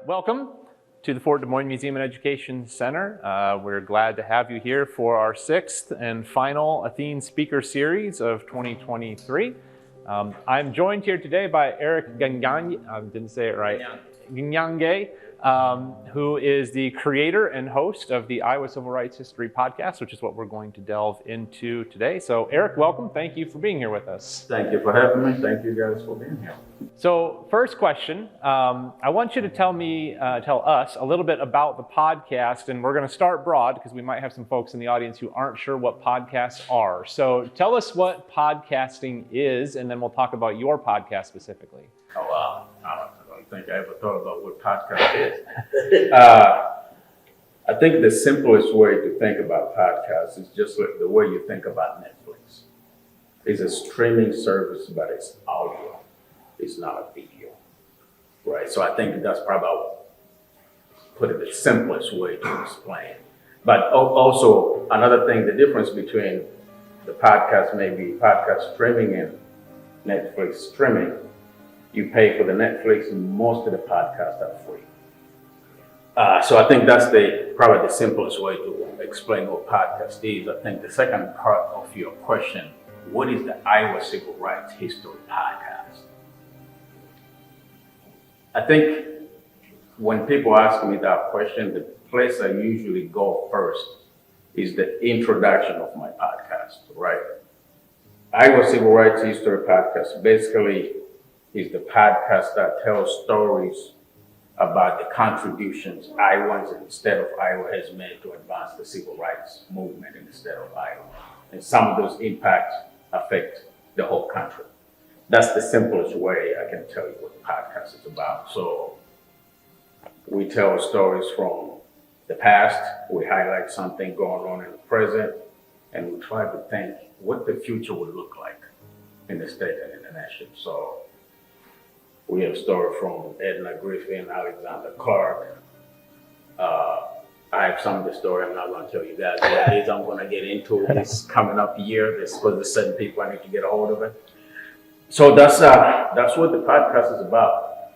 Welcome to the Fort Des Moines Museum and Education Center. We're glad to have you here for our sixth and final Athene Speaker Series of 2023. I'm joined here today by Erick Nganyange, I didn't say it right, Nganyange, who is the creator and host of the Iowa Civil Rights History Podcast, which is what we're going to delve into today. So Erick, welcome. Thank you for being here with us. Thank you for having me. Thank you guys for being here. So first question, I want you to tell us a little bit about the podcast, and we're going to start broad because we might have some folks in the audience who aren't sure what podcasts are. So tell us what podcasting is, and then we'll talk about your podcast specifically. Oh, wow. I don't think I ever thought about what podcast is. I think the simplest way to think about podcasts is just like the way you think about Netflix. It's a streaming service, but it's audio. It's not a video, right? So I think that's probably, put it the simplest way to explain. But also another thing, the difference between the podcast, maybe podcast streaming and Netflix streaming, you pay for the Netflix, and most of the podcasts are free. So I think that's probably the simplest way to explain what podcast is. I think the second part of your question, what is the Iowa Civil Rights History Podcast? I think when people ask me that question, the place I usually go first is the introduction of my podcast, right? Iowa Civil Rights History Podcast basically is the podcast that tells stories about the contributions Iowans in the state of Iowa has made to advance the civil rights movement in the state of Iowa. And some of those impacts affect the whole country. That's the simplest way I can tell you what the podcast is about. So we tell stories from the past, we highlight something going on in the present, and we try to think what the future would look like in the state and in the nation. So we have stories from Edna Griffin, Alexandar Clark. I have some of the story I'm not going to tell you guys what it is I'm going to get into. It's coming up here. There's supposed to be certain people I need to get a hold of it. So that's what the podcast is about.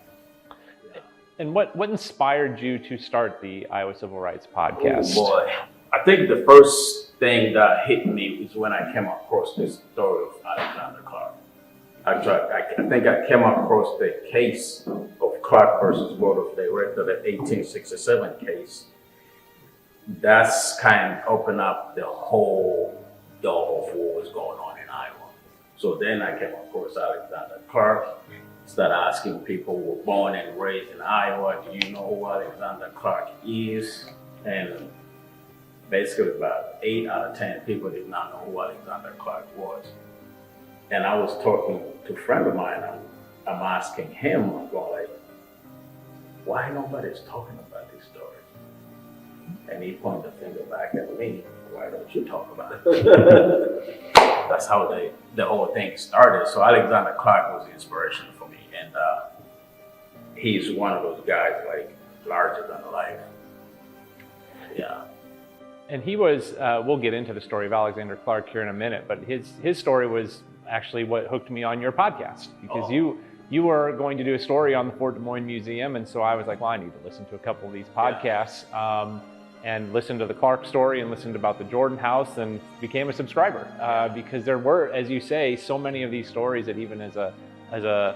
And what inspired you to start the Iowa Civil Rights Podcast? Oh boy, I think the first thing that hit me is when I came across this story of Alexandar Clark. I think I came across the case of Clark versus Board of Directors, the 1867 case. That's kind of opened up the whole door of what was going on in Iowa. So then I came across Alexandar Clark, started asking people who were born and raised in Iowa, do you know who Alexandar Clark is? And basically about 8 out of 10 people did not know who Alexandar Clark was. And I was talking to a friend of mine, I'm asking him, I'm going like, why nobody's talking about this story? And he pointed the finger back at me, why don't you talk about it? That's how the whole thing started. So Alexandar Clark was the inspiration for me. And he's one of those guys like larger than life. Yeah. And he was, we'll get into the story of Alexandar Clark here in a minute, but his story was actually what hooked me on your podcast, because you were going to do a story on the Fort Des Moines Museum. And so I was like, well, I need to listen to a couple of these podcasts. Yeah. And listened to the Clark story and listened about the Jordan House and became a subscriber because there were, as you say, so many of these stories that even as a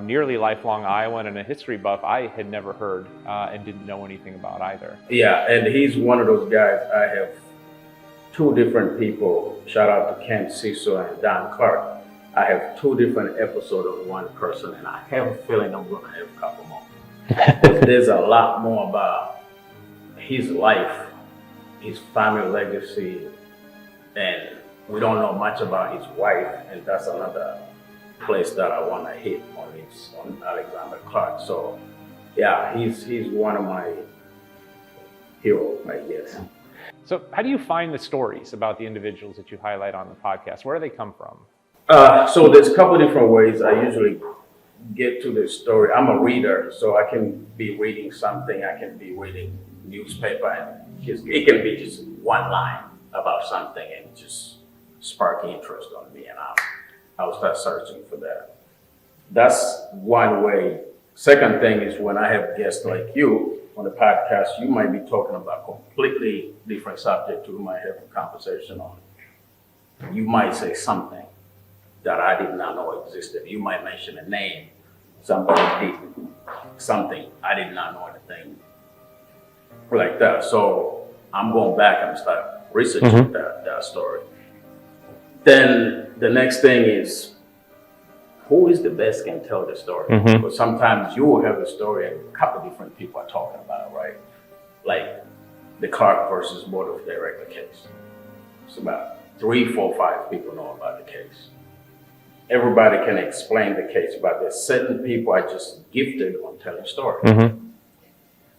nearly lifelong Iowan and a history buff, I had never heard and didn't know anything about either. Yeah, and he's one of those guys. I have two different people, shout out to Ken Cecil and Don Clark. I have two different episodes of one person, and I have a feeling I'm going to have a couple more. There's a lot more about his life, his family legacy, and we don't know much about his wife, and that's another place that I want to hit on Alexandar Clark. So yeah, he's one of my heroes, I guess. So how do you find the stories about the individuals that you highlight on the podcast? Where do they come from? So there's a couple different ways I usually get to the story. I'm a reader, so I can be reading something, I can be reading newspaper, and it can be just one line about something and just spark interest on me, and I'll start searching for that. That's one way Second thing is when I have guests like you on the podcast, you might be talking about completely different subject. We might have a conversation on. You might say something that I did not know existed. You might mention a name, somebody did something I did not know anything like that. So I'm going back and start researching that story. Then the next thing is, who is the best can tell the story? Because sometimes you will have a story and a couple different people are talking about it, right? Like the Clark versus Board of Director case. It's about 3, 4, 5 people know about the case. Everybody can explain the case, but there's certain people are just gifted on telling stories.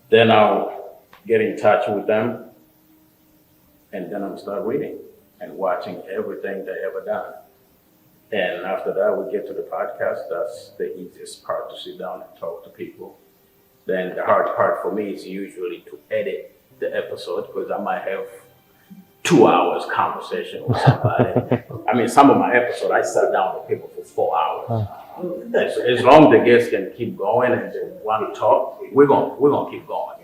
Then I'll get in touch with them, and then I'll start reading and watching everything they ever done. And after that, we get to the podcast. That's the easiest part, to sit down and talk to people. Then the hard part for me is usually to edit the episode, because I might have 2 hours conversation with somebody. I mean, some of my episodes, I sat down with people for 4 hours. As long as the guests can keep going and they want to talk, we're gonna keep going.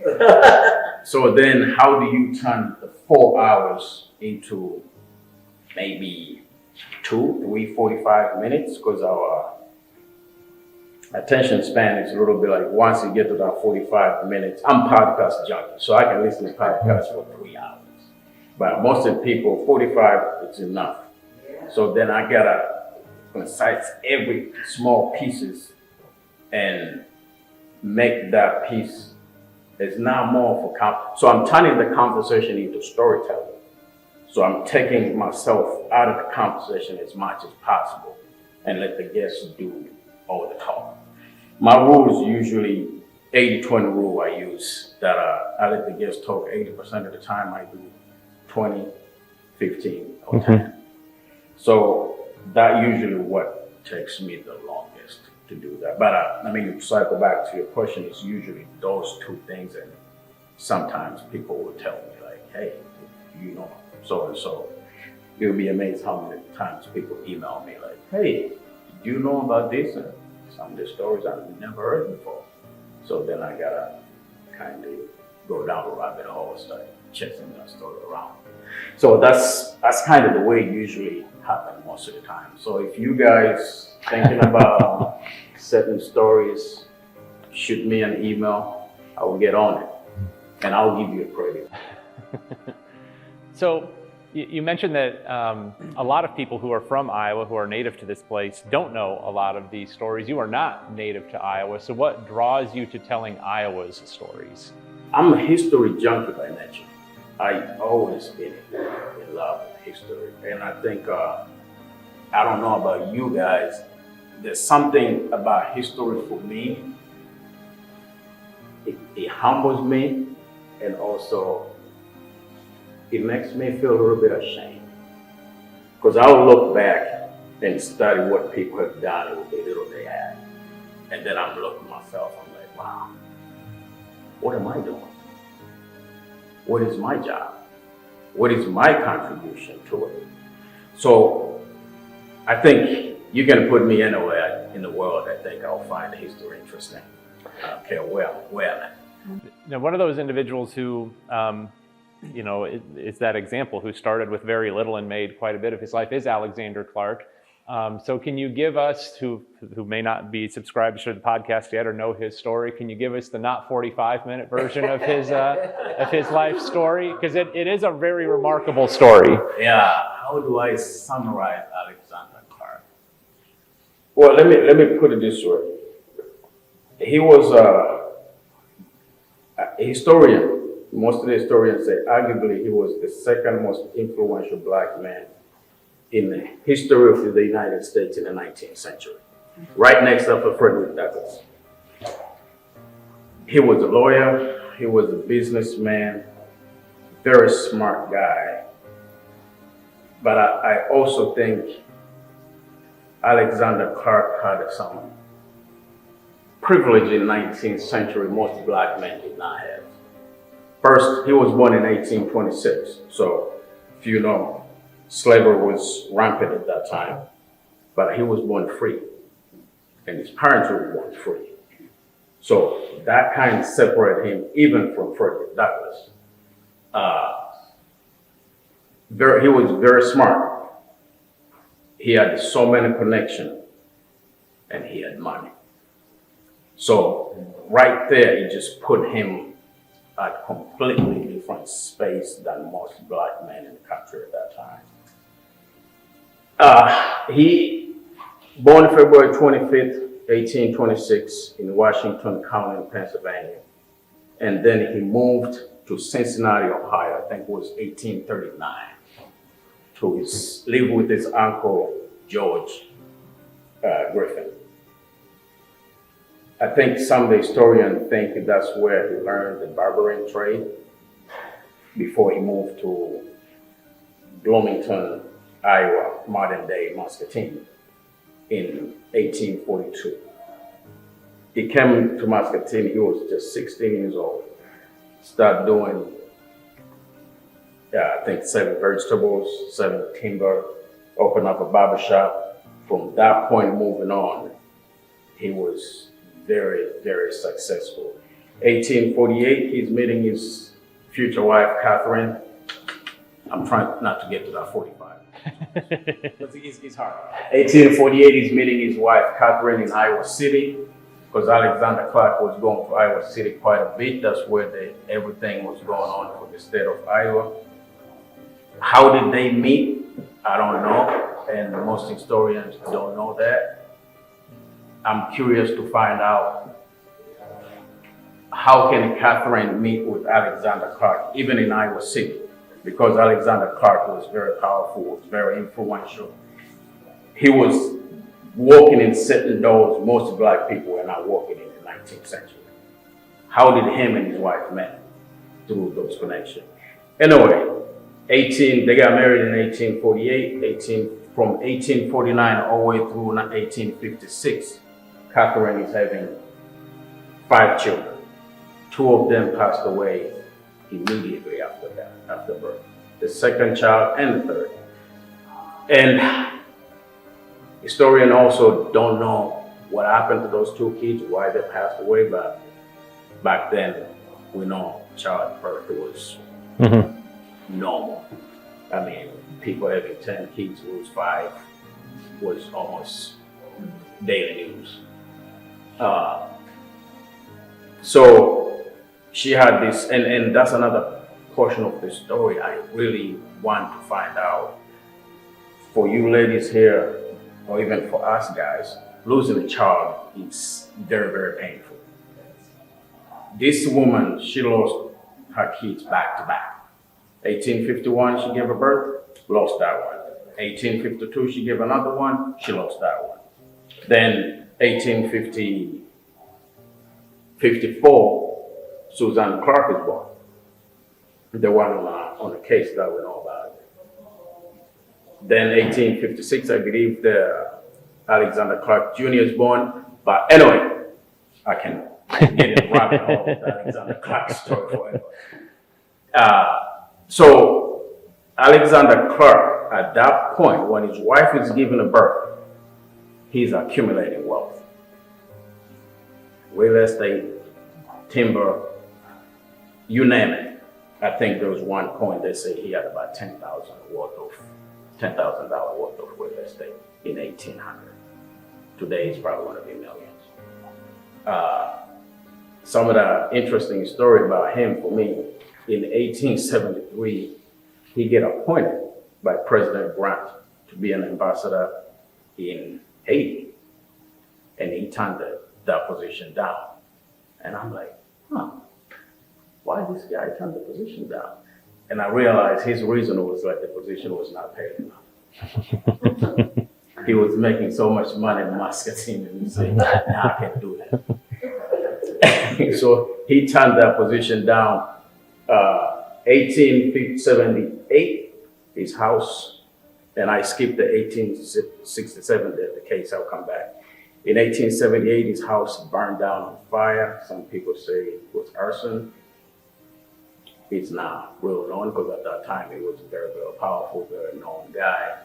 So then how do you turn the 4 hours into maybe 2, 3, 45 minutes? Because our attention span is a little bit like, once you get to that 45 minutes, I'm podcast junkie, so I can listen to podcasts for 3 hours. But most of the people, 45 is enough. So then I gotta concise every small pieces and make that piece is now more for so I'm turning the conversation into storytelling. So I'm taking myself out of the conversation as much as possible and let the guests do all the talk. My rule is usually 80-20 rule I use, that I let the guests talk 80% of the time, I do 20, 15, or 10. So that usually what takes me the longest to do that. But I mean, to cycle back to your question, it's usually those 2 things, and sometimes people will tell me like, hey, you know, so and so. You'll be amazed how many times people email me like, hey, do you know about this? And some of the stories I've never heard before. So then I gotta kind of go down the rabbit hole and start chasing that story around. So that's kind of the way it usually happens most of the time. So if you guys thinking about certain stories, shoot me an email. I will get on it, and I'll give you a credit. So you mentioned that a lot of people who are from Iowa, who are native to this place, don't know a lot of these stories. You are not native to Iowa, so what draws you to telling Iowa's stories? I'm a history junkie by nature. I've always been in love with history. And I think, I don't know about you guys, there's something about history for me. It humbles me, and also it makes me feel a little bit ashamed. Because I'll look back and study what people have done with the little they had. And then I'm looking at myself, I'm like, wow, what am I doing? What is my job? What is my contribution to it? So I think you can put me anywhere in the world. I think I'll find history interesting. I don't care where I'm at. Now, one of those individuals who, you know, is that example, who started with very little and made quite a bit of his life, is Alexandar Clark. So can you give us, who may not be subscribed to the podcast yet or know his story, can you give us the not 45-minute version of his life story? Because it is a very remarkable story. Yeah, how do I summarize Alexandar Clark? Well, let me put it this way. He was a historian. Most of the historians say arguably he was the second most influential black man in the history of the United States in the 19th century, right next up to Frederick Douglass. He was a lawyer, he was a businessman, very smart guy. But I also think Alexandar Clark had some privilege in the 19th century most black men did not have. First, he was born in 1826, so if you know, slavery was rampant at that time, but he was born free, and his parents were born free. So that kind of separated him even from Frederick Douglass. He was very smart. He had so many connections, and he had money. So right there, it just put him at completely different space than most black men in the country at that time. He born February 25th, 1826 in Washington County, Pennsylvania. And then he moved to Cincinnati, Ohio, I think it was 1839, to live with his uncle, George Griffin. I think some of the historians think that's where he learned the barbering trade before he moved to Bloomington, Iowa, modern day Muscatine, in 1842. He came to Muscatine, he was just 16 years old. Started doing, I think, selling vegetables, selling timber, opened up a barber shop. From that point moving on, he was very, very successful. 1848, he's meeting his future wife, Catherine. I'm trying not to get to that 45. It's hard. 1848, he's meeting his wife, Catherine, in Iowa City, because Alexandar Clark was going to Iowa City quite a bit. That's where everything was going on for the state of Iowa. How did they meet? I don't know, and most historians don't know that. I'm curious to find out how can Catherine meet with Alexandar Clark, even in Iowa City, because Alexandar Clark was very powerful, was very influential. He was walking in certain doors most black people were not walking in the 19th century. How did him and his wife met? Through those connections. Anyway, they got married in 1848, from 1849 all the way through 1856. Catherine is having 5 children. 2 of them passed away immediately after birth. The second child and the third. And historians also don't know what happened to those 2 kids, why they passed away, but back then we know childbirth was normal. I mean, people having 10 kids, lose 5 was almost daily news. So she had this, and that's another portion of the story I really want to find out. For you ladies here, or even for us guys, losing a child is very, very painful. This woman, she lost her kids back to back. 1851, she gave a birth, lost that one. 1852, she gave another one, she lost that one. Then 1854, Susan Clark is born. The one on the case that we know about. Then 1856, I believe, Alexandar Clark Jr. is born. But anyway, I can get it rabbit hole with Alexandar Clark's story forever. So Alexandar Clark, at that point, when his wife is giving a birth, he's accumulating wealth. Real estate, timber, you name it. I think there was one point they say he had about $10,000 worth of real estate in 1800. Today it's probably going to be millions. Some of the interesting story about him for me, in 1873, he get appointed by President Grant to be an ambassador in Haiti, and he turned that position down. And I'm like, why this guy turned the position down? And I realized his reason was like the position was not paid enough. He was making so much money in Muscatine, and he said, I can't do that. So he turned that position down. 1878, his house, and I skipped the 1867, the case, I'll come back. In 1878, his house burned down on fire. Some people say it was arson. It's not real known because at that time he was a very, very powerful, very known guy.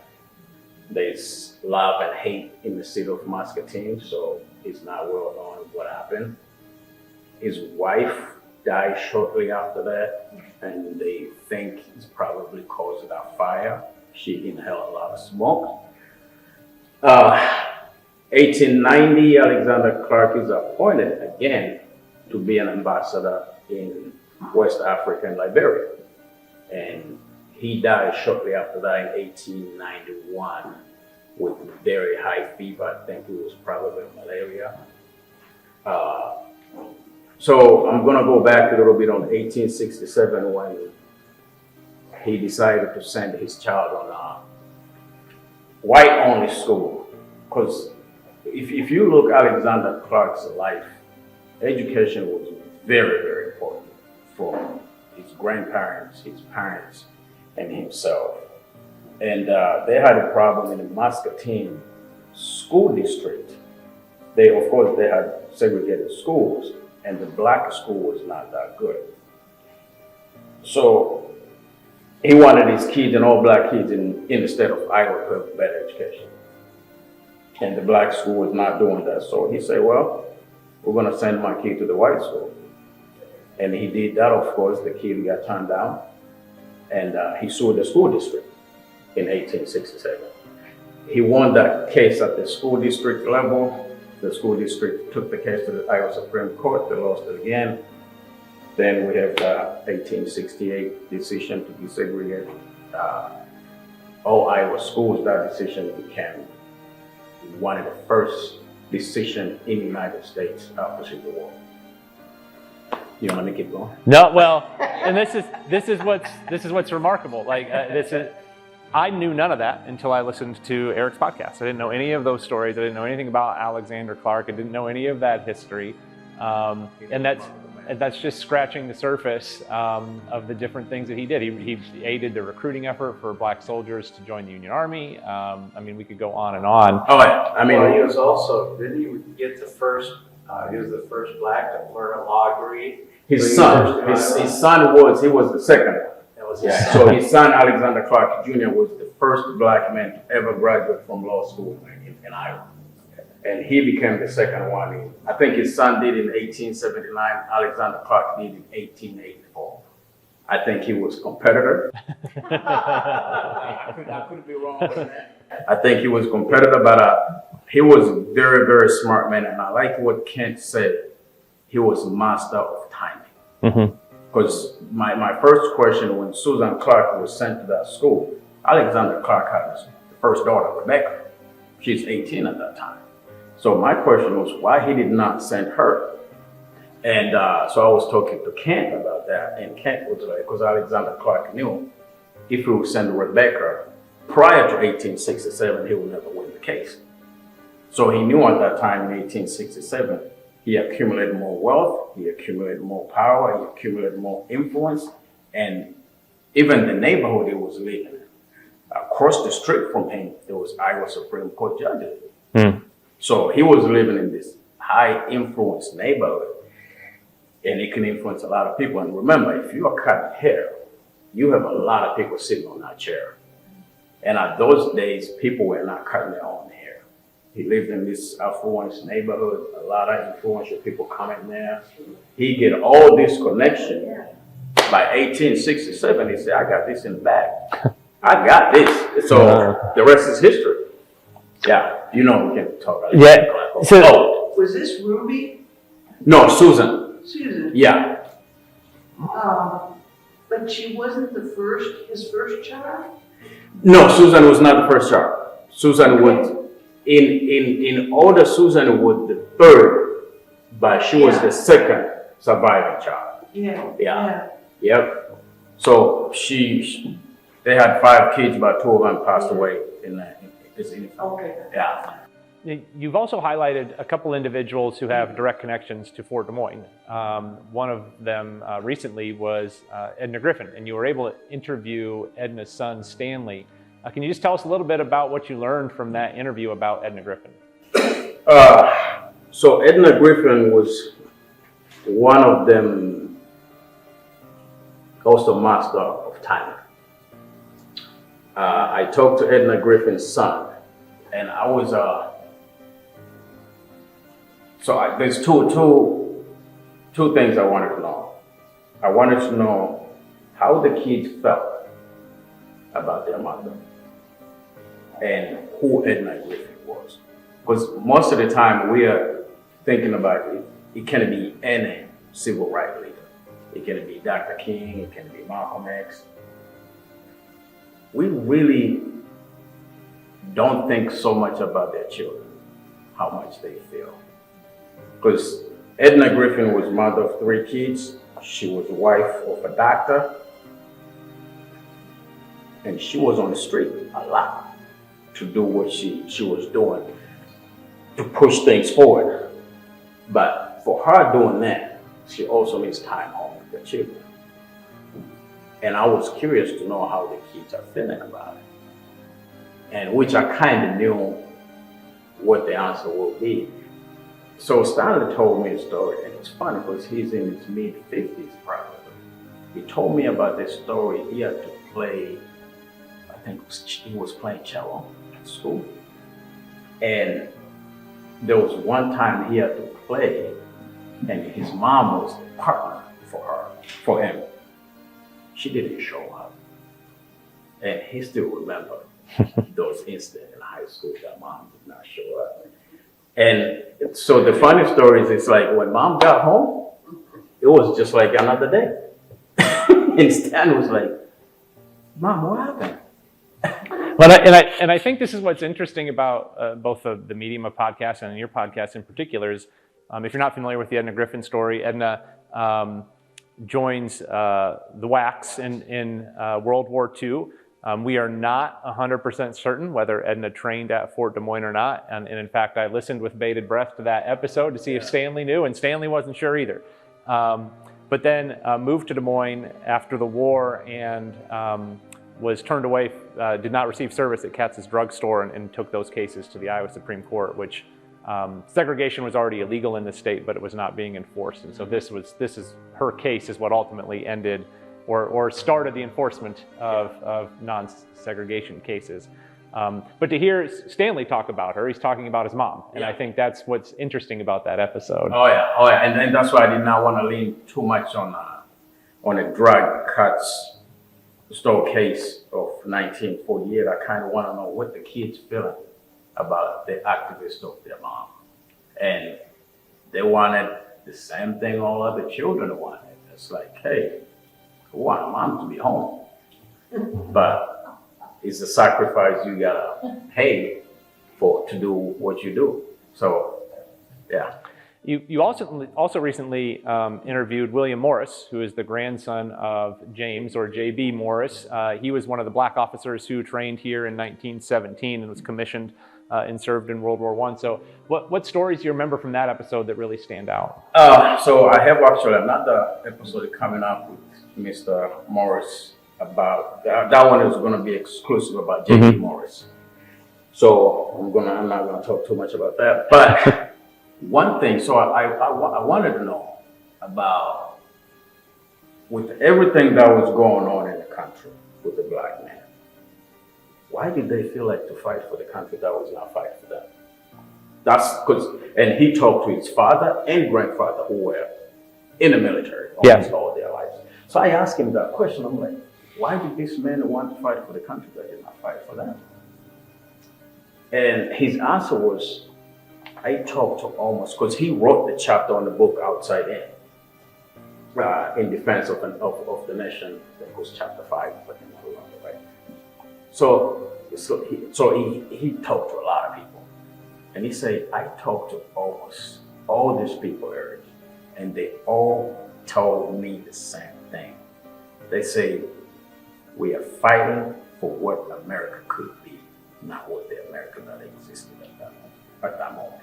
There's love and hate in the city of Muscatine, so it's not well known what happened. his wife died shortly after that, and they think it's probably caused that fire. She inhaled a lot of smoke. 1890, Alexandar Clark is appointed again to be an ambassador in West Africa and Liberia. And he died shortly after that in 1891 with very high fever. I think it was probably malaria. So I'm going to go back a little bit on 1867 when he decided to send his child on a white-only school. Because if you look at Alexandar Clark's life, education was very, very important for his grandparents, his parents, and himself. And they had a problem in the Muscatine school district. They had segregated schools, and the black school was not that good. So he wanted his kids and all black kids in the state of Iowa to have better education. And the black school was not doing that. So he said, well, we're going to send my kid to the white school. And he did that, of course. The kid got turned down. And he sued the school district in 1867. He won that case at the school district level. The school district took the case to the Iowa Supreme Court. They lost it again. Then we have the 1868 decision to desegregate all Iowa schools. That decision became one of the first decisions in the United States after Civil War. You want me to keep going? No, well, and this is what's remarkable. Like I knew none of that until I listened to Erick's podcast. I didn't know any of those stories. I didn't know anything about Alexandar Clark. I didn't know any of that history, and that's just scratching the surface of the different things that he did. He aided the recruiting effort for black soldiers to join the Union Army. I mean, we could go on and on. Oh, yeah. I mean, well, he was also, didn't he get the first, he was the first black to learn a law degree? His son was the second one. That was his Yeah. son. So his son, Alexandar Clark Jr., was the first black man to ever graduate from law school in Iowa. And he became the second one. I think his son did in 1879. Alexandar Clark did in 1884. I think he was competitor. I could be wrong with that. I think he was competitor, but he was a very, very smart man. And I like what Kent said. He was master of timing. Because my first question, when Susan Clark was sent to that school, Alexandar Clark had his first daughter, Rebecca. She's 18 at that time. So my question was why he did not send her. And so I was talking to Kent about that. And Kent was like, because Alexandar Clark knew if he would send Rebecca prior to 1867, he would never win the case. So he knew at that time in 1867, he accumulated more wealth, he accumulated more power, he accumulated more influence, and even the neighborhood he was living in. Across the street from him, there was Iowa Supreme Court judges. So he was living in this high influence neighborhood, and it can influence a lot of people. And remember, if you are cutting hair, you have a lot of people sitting on that chair. And at those days, people were not cutting their own hair. He lived in this affluent neighborhood, a lot of influential people coming there. He get all this connection. By 1867, he said, I got this in the bag. I got this. So the rest is history. Yeah, you know we can talk about it. Yeah. So, Was this Ruby? No, Susan. Susan? Yeah. But she wasn't his first child? No, Susan was not the first child. Susan was, in order, Susan was the third, but she was the second surviving child. Yeah. Yep. So they had 5 kids, but 2 of them passed away in this infant. Okay. Yeah. you've also highlighted a couple individuals who have direct connections to Fort Des Moines. One of them recently was Edna Griffin, and you were able to interview Edna's son, Stanley. Can you just tell us a little bit about what you learned from that interview about Edna Griffin? So Edna Griffin was one of them, also master of timing. I talked to Edna Griffin's son, and I was, there's two two things I wanted to know. I wanted to know how the kids felt about their mother and who Edna Griffin was. Because most of the time we are thinking about it, it can be any civil rights leader. It can be Dr. King, it can be Malcolm X. We really don't think so much about their children, how much they feel. Because Edna Griffin was mother of 3 kids. She was wife of a doctor. And she was on the street a lot to do what she was doing, to push things forward. But for her doing that, she also needs time home with the children. And I was curious to know how the kids are feeling about it. And which I kind of knew what the answer would be. So Stanley told me a story, and it's funny because he's in his mid-50s probably. He told me about this story. He had to play, I think he was playing cello at school. And there was one time he had to play, and his mom was the partner for him. She didn't show up. And he still remember those incidents in high school that mom did not show up. And so the funny story is, it's like when mom got home, it was just like another day. And Stan was like, Mom, what happened? Well, and I think this is what's interesting about both the medium of podcasts and your podcast in particular is, if you're not familiar with the Edna Griffin story, Edna joins the WACs in World War II. We are not 100% certain whether Edna trained at Fort Des Moines or not. And in fact, I listened with bated breath to that episode to see if Stanley knew, and Stanley wasn't sure either. But then moved to Des Moines after the war and was turned away, did not receive service at Katz's drugstore, and took those cases to the Iowa Supreme Court, which segregation was already illegal in the state, but it was not being enforced. And so this is her case is what ultimately ended or started the enforcement of non-segregation cases. But to hear Stanley talk about her, he's talking about his mom. And I think that's what's interesting about that episode. Oh yeah. And that's why I did not want to lean too much on a drug cuts store case of 1948. I kind of want to know what the kids feeling about the activists of their mom. And they wanted the same thing all other children wanted. It's like, hey, we want mom to be home. But it's a sacrifice you gotta pay for to do what you do. So, yeah. You also recently interviewed William Morris, who is the grandson of James, or J.B. Morris. He was one of the black officers who trained here in 1917 and was commissioned and served in World War I. So what stories do you remember from that episode that really stand out? So I have actually another episode coming up with Mr. Morris about, that one is going to be exclusive about J.B. Morris. So I'm not going to talk too much about that. But one thing, so I wanted to know about, with everything that was going on in the country with the black man, why did they feel like to fight for the country that was not fighting for them? That's because, and he talked to his father and grandfather who were in the military almost all their lives. So I asked him that question. I'm like, why did this man want to fight for the country that did not fight for them? And his answer was, I talked to almost, because he wrote the chapter on the book Outside in defense of the nation. That was chapter 5, but I remember, right? So he talked to a lot of people, and he said, I talked to almost all these people, Eric, and they all told me the same thing. They say, we are fighting for what America could be, not what the America that existed at that moment.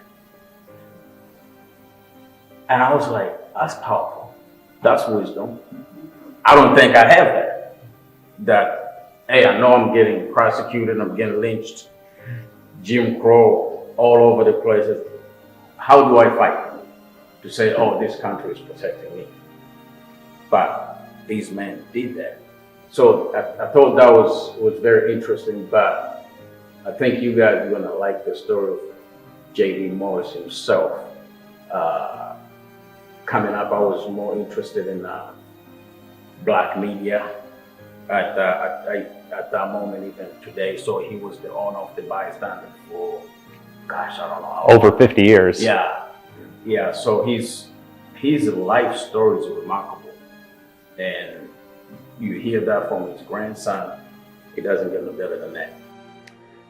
And I was like, that's powerful. That's wisdom. I don't think I have that. That, hey, I know I'm getting prosecuted, I'm getting lynched, Jim Crow all over the place. How do I fight to say, oh, this country is protecting me? But these men did that. So I thought that was very interesting, but I think you guys are gonna like the story of J.D. Morris himself, coming up, I was more interested in black media at that moment, even today. So he was the owner of the Bystander for, gosh, I don't know how Over 50 years. Yeah. So his life story is remarkable, and you hear that from his grandson. It doesn't get no better than that.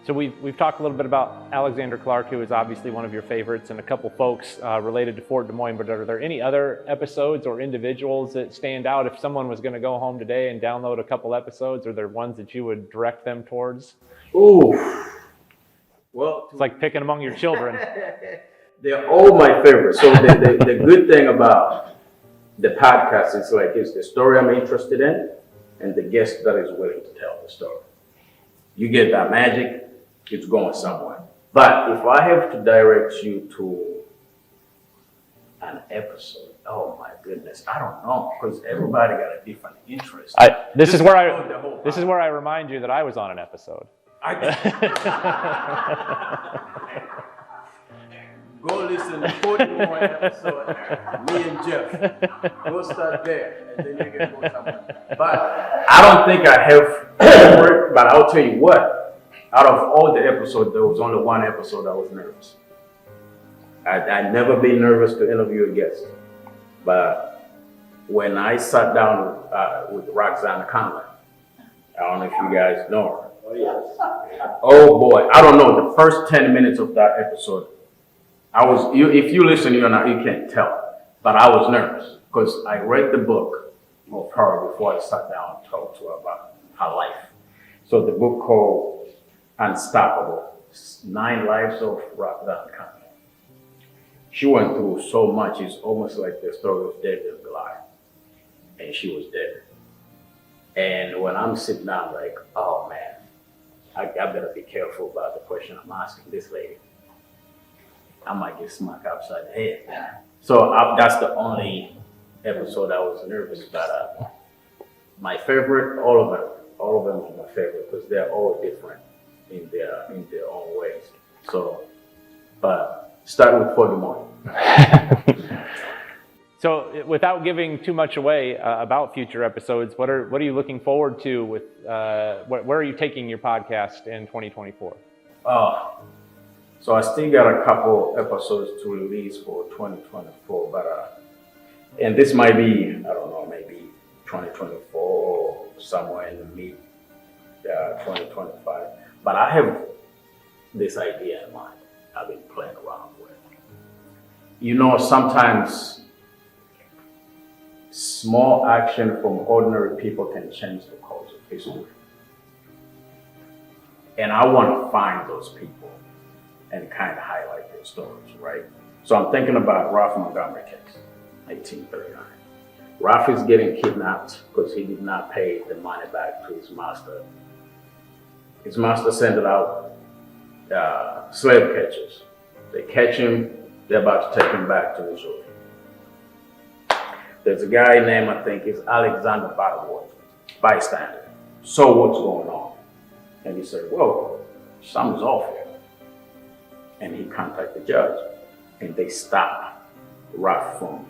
So we've talked a little bit about Alexandar Clark, who is obviously one of your favorites, and a couple folks related to Fort Des Moines, but are there any other episodes or individuals that stand out? If someone was going to go home today and download a couple episodes, are there ones that you would direct them towards? Ooh. Well, It's like picking among your children. they're all my favorites. So the good thing about the podcast is like it's the story I'm interested in and the guest that is willing to tell the story. You get that magic, it's going somewhere. But if I have to direct you to an episode, oh my goodness, I don't know, because everybody got a different interest. This is where I remind you that I was on an episode. Go listen to 40 more episodes, me and Jeff. Go start there, and then you can go somewhere. But I don't think I have favorite, but I'll tell you what. Out of all the episodes, there was only one episode I was nervous. I'd never been nervous to interview a guest. But when I sat down with Roxanne Conlon, I don't know if you guys know her. Oh, yes. Oh boy, I don't know. The first 10 minutes of that episode, if you listen, you can't tell, but I was nervous because I read the book of her before I sat down and talked to her about her life. So the book called Unstoppable, 9 Lives of Roxanne Conlon. She went through so much, it's almost like the story of David and Goliath. And she was dead. And when I'm sitting down like, oh man, I better be careful about the question I'm asking this lady. I might get smacked upside the head. So that's the only episode I was nervous about. My favorite, all of them are my favorite because they're all different in their own ways. So, but start with Fort Des Moines. So, without giving too much away about future episodes, what are you looking forward to with where are you taking your podcast in 2024? So I still got a couple episodes to release for 2024, but and this might be, I don't know, maybe 2024 or somewhere in the mid 2025. But I have this idea in mind I've been playing around with. You know, sometimes small action from ordinary people can change the course of history. And I want to find those people and kind of highlight their stories, right? So I'm thinking about Ralph Montgomery case, 1839. Ralph is getting kidnapped because he did not pay the money back to his master. His master sent out slave catchers. They catch him, they're about to take him back to Missouri. There's a guy named, I think, is Alexander Bystander. So what's going on? And he said, whoa, something's off here. And he contacted the judge, and they stopped Ralph from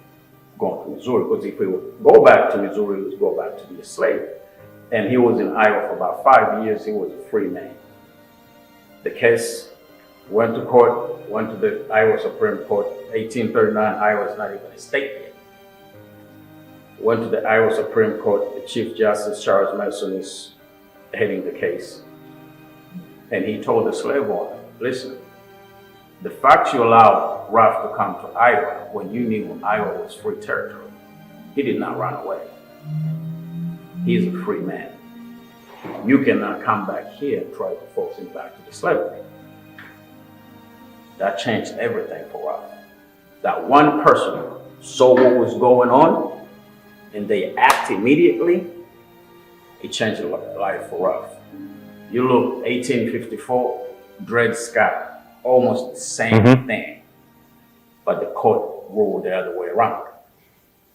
going to Missouri, because if he would go back to Missouri, he would go back to be a slave. And he was in Iowa for about 5 years. He was a free man. The case went to court, went to the Iowa Supreme Court. 1839, Iowa is not even a state yet. Went to the Iowa Supreme Court. The Chief Justice, Charles Mason, is heading the case. And he told the slave owner, listen, the fact you allowed Ralph to come to Iowa when you knew Iowa was free territory, he did not run away. He's a free man. You cannot come back here and try to force him back to the slavery. That changed everything for Ralph. That one person saw what was going on and they act immediately, it changed the life for Ralph. You look, 1854, Dred Scott, almost the same thing, but the court ruled the other way around.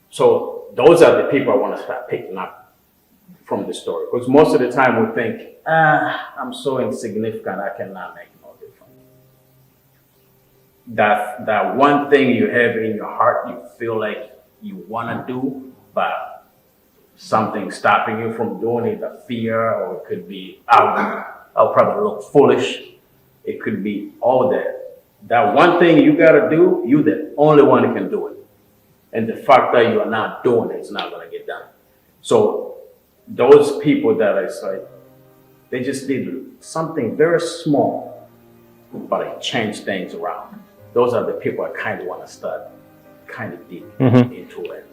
So those are the people I want to start picking up from the story, because most of the time we think, I'm so insignificant, I cannot make no difference. That one thing you have in your heart, you feel like you want to do, but something stopping you from doing it, a fear, or it could be, I'll probably look foolish. It could be all that. That one thing you got to do, you the only one who can do it. And the fact that you are not doing it is not going to get done. So those people that I say, they just did something very small, but it changed things around. Those are the people I kind of want to start kind of deep into it.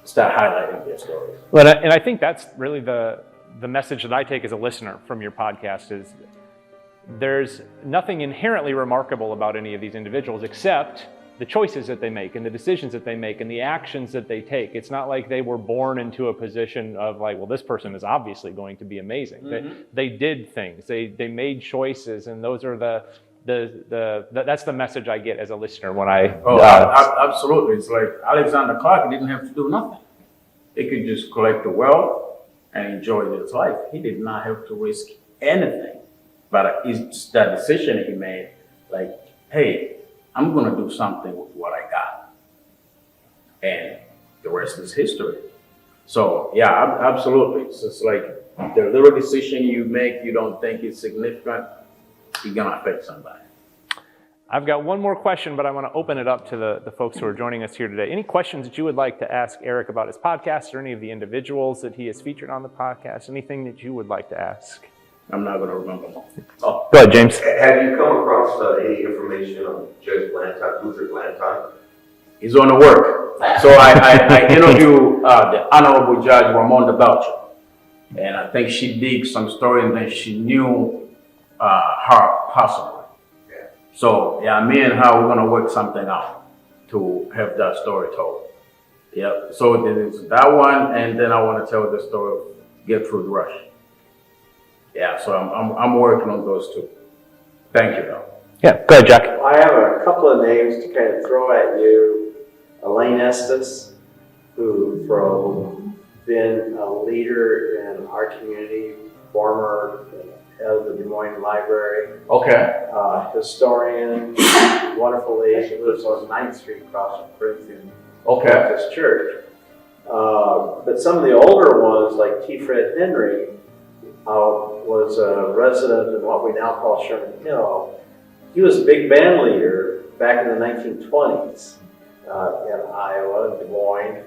Start highlighting their stories. Well, and I think that's really the message that I take as a listener from your podcast is there's nothing inherently remarkable about any of these individuals except the choices that they make and the decisions that they make and the actions that they take. It's not like they were born into a position of like, well, this person is obviously going to be amazing. They did things, they made choices, and those are that's the message I get as a listener when I... Absolutely. It's like Alexandar Clark didn't have to do nothing. He could just collect the wealth and enjoy his life. He did not have to risk anything. But it's that decision he made, like, hey, I'm going to do something with what I got. And the rest is history. So, yeah, absolutely. It's just like the little decision you make, you don't think is significant, you're going to affect somebody. I've got one more question, but I want to open it up to the folks who are joining us here today. Any questions that you would like to ask Erick about his podcast or any of the individuals that he has featured on the podcast? Anything that you would like to ask? I'm not going to remember. Oh, go ahead, James. Have you come across any information on Judge Blanton, Luther Blanton? He's on the work. So I interviewed the Honorable Judge Ramonda Belcher. And I think she digged some story and then she knew her possibly. Yeah. So, yeah, me and her, we're going to work something out to have that story told. Yeah, so there's that one, and then I want to tell the story of Gertrude Rush. Yeah, so I'm working on those two. Thank you, though. Yeah, go ahead, Jack. I have a couple of names to kind of throw at you. Elaine Estes, who been a leader in our community, former head of the Des Moines Library. Okay. Historian, wonderful lady. She lives on 9th Street across from Corinthian Baptist Church. But some of the older ones, like T. Fred Henry, was a resident in what we now call Sherman Hill. He was a big band leader back in the 1920s in Iowa, Des Moines.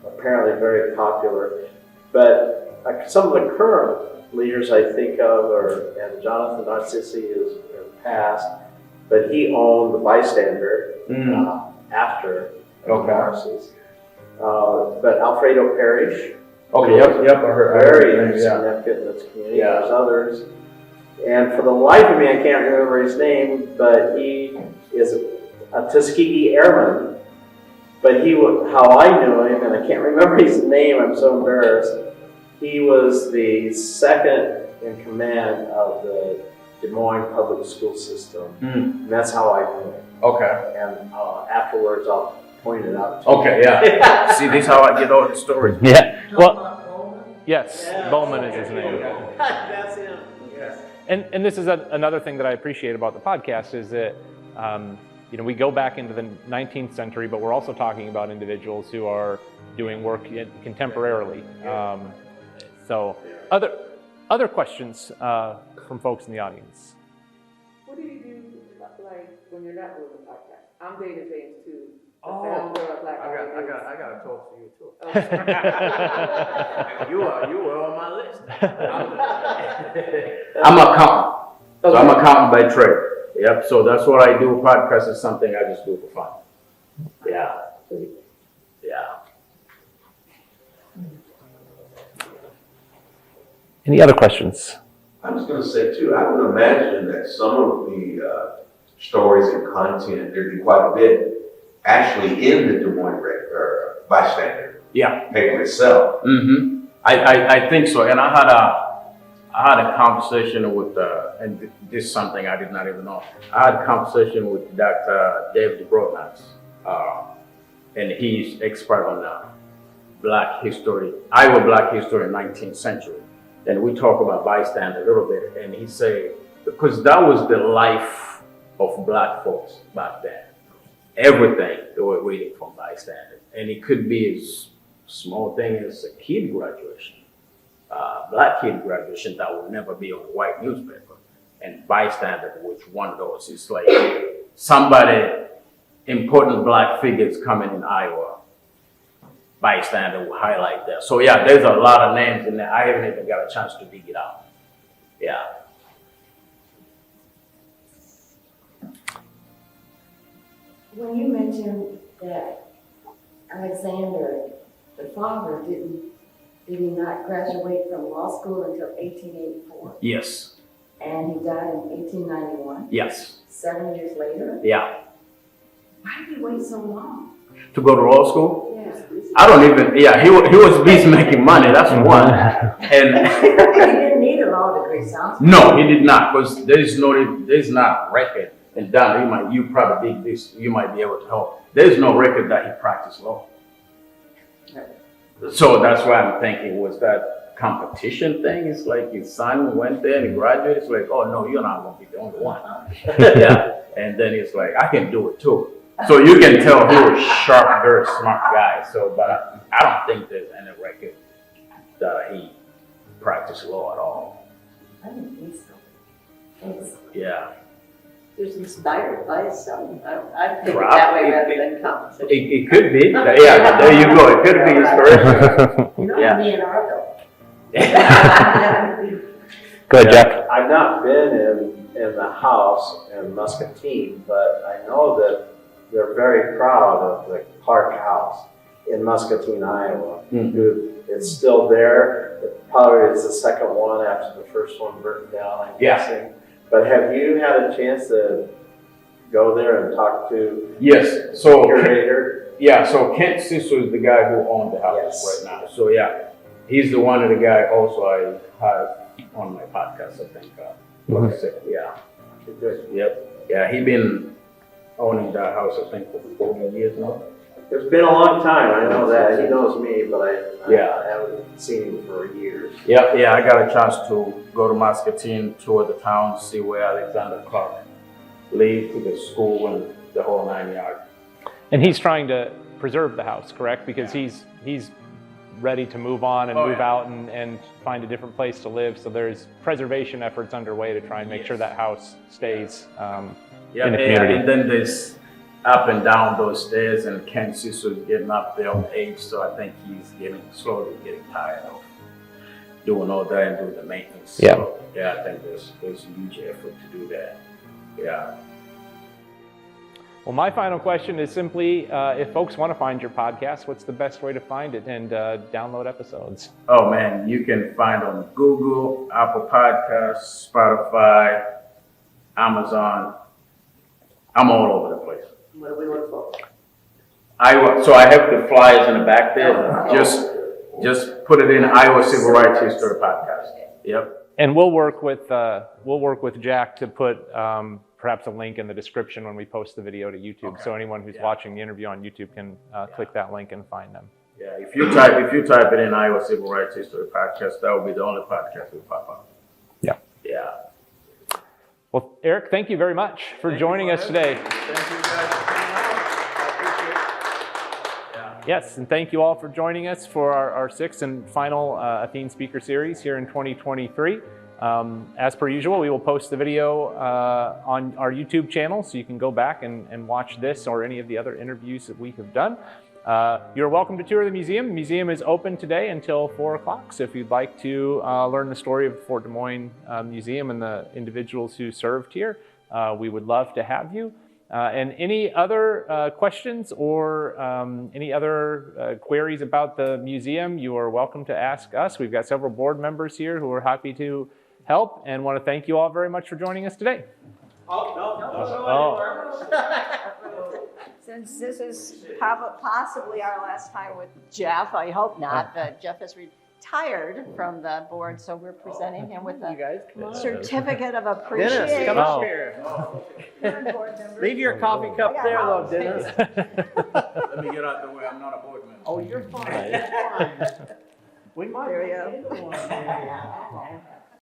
Apparently very popular. But some of the current leaders I think of and Jonathan Narcissi is passed, but he owned the Bystander after Morris's. But Alfredo Parrish. Okay, yep, I heard. Very significant in this community. Yeah. There's others. And for the life of me, I can't remember his name, but he is a Tuskegee Airman. But how I knew him, and I can't remember his name, I'm so embarrassed. He was the second in command of the Des Moines public school system. And that's how I knew him. Okay. And afterwards, I'll point it out to Okay, yeah. See, this is how I get all the stories. Yeah. Well, yes, Bowman is his name. That's him. Yes. And this is another thing that I appreciate about the podcast is that we go back into the 19th century, but we're also talking about individuals who are doing work contemporarily. So, other questions from folks in the audience. What do you do, like, when you're not doing the podcast? I'm Dana James, too. Founder of Black I got to talk to you too. You were on my list. I'm an accountant. So I'm an accountant by trade. Yep. So that's what I do. Podcast is something I just do for fun. Yeah. Yeah. Any other questions? I was going to say, too, I would imagine that some of the stories and content, there'd be quite a bit actually in the Des Moines Bystander paper itself. Mm-hmm. I think so. And I had a conversation with, and this is something I did not even know. I had a conversation with Dr. David Brodnatz, and he's expert on Black history, Iowa Black history in 19th century. And we talk about bystander a little bit, and he say, because that was the life of Black folks back then. everything they were waiting for bystander. And it could be as small thing as a kid graduation, black kid graduation that will never be on a white newspaper. And bystander, which one of those is like somebody, important black figures coming in Iowa. Bystander will highlight that. So yeah, there's a lot of names in there. I haven't even got a chance to dig it out. Yeah. When you mentioned that Alexander, the father, did he not graduate from law school until 1884? Yes. And he died in 1891? Yes. 7 years later? Yeah. Why did he wait so long? To go to law school? Yeah. I don't even, yeah, he was busy making money, that's one. And He didn't need a law degree, sounds like. no, he did not, because there's not a record. And Don, you probably did this, you might be able to help. There's no record that he practiced law. So that's why I'm thinking, was that competition thing? It's like his son went there and he graduated. It's like, oh no, you're not going to be the only one. Yeah. And then it's like, I can do it too. So you can tell he was sharp, very smart guy. So, but I don't think there's any record that he practiced law at all. I didn't think so. It's- Yeah. He was inspired by his son. I think it Rob, that way rather than competition. It could be. Yeah, there you go. It could be inspiration. You know, Yeah. me and Argo. Go ahead, Jack. I've not been in the house in Muscatine, but I know that they're very proud of the Clark House in Muscatine, Iowa. It's still there. It probably is the second one after the first one burnt down, I'm Yeah. guessing. But have you had a chance to go there and talk to Yes. the So curator? yeah. So Kent Sisso is the guy who owned the house Yes. right now. So yeah, he's the one of the guy also I have on my podcast. I think. Like I said, yeah. Good. Yep. Yeah. He been owning that house I think for 40 years now. It's been a long time, I know that. He knows me, but I Yeah. haven't seen him for years. Yep. Yeah. I got a chance to go to Muscatine, tour the town, see where Alexandar Clark lived, to the school and the whole 9 yards. And he's trying to preserve the house, correct? Because he's ready to move on and Oh, move yeah. out and find a different place to live. So there's preservation efforts underway to try and make sure that house stays Yeah, in the yeah, community. and then there's up and down those stairs, and Ken Sisso is getting up there on age, so I think he's slowly getting tired of doing all that and doing the maintenance. Yeah. So, yeah, I think there's a huge effort to do that. Yeah. Well, my final question is simply, if folks want to find your podcast, what's the best way to find it and download episodes? Oh man, you can find on Google, Apple Podcasts, Spotify, Amazon. I'm all over the place. What do we look for? So I have the flyers in the back there. Just put it in Iowa Civil Rights History Podcast. Yep. And we'll work with Jack to put perhaps a link in the description when we post the video to YouTube, Okay. so anyone who's Yeah. watching the interview on YouTube can click that link and find them. Yeah. If you type it in Iowa Civil Rights History Podcast, that will be the only podcast that will pop up. Yeah. Yeah. Well, Erick, thank you very much for joining us today. Thank you guys for coming out. I appreciate it. Yes, and thank you all for joining us for our sixth and final Athene Speaker Series here in 2023. As per usual, we will post the video on our YouTube channel, so you can go back and watch this or any of the other interviews that we have done. You're welcome to tour the museum. The museum is open today until 4 o'clock, so if you'd like to learn the story of Fort Des Moines Museum and the individuals who served here, we would love to have you. And any other questions or any other queries about the museum, you are welcome to ask us. We've got several board members here who are happy to help, and want to thank you all very much for joining us today. Since this is possibly our last time with Jeff, I hope not, but Jeff has retired from the board, so we're presenting him with a certificate of appreciation. Dennis, come Oh. up here. Board member. Leave your coffee cup there though, Dennis. Let me get out the way. I'm not a board member. Oh, you're fine. You're fine. We might. There we go. Get one.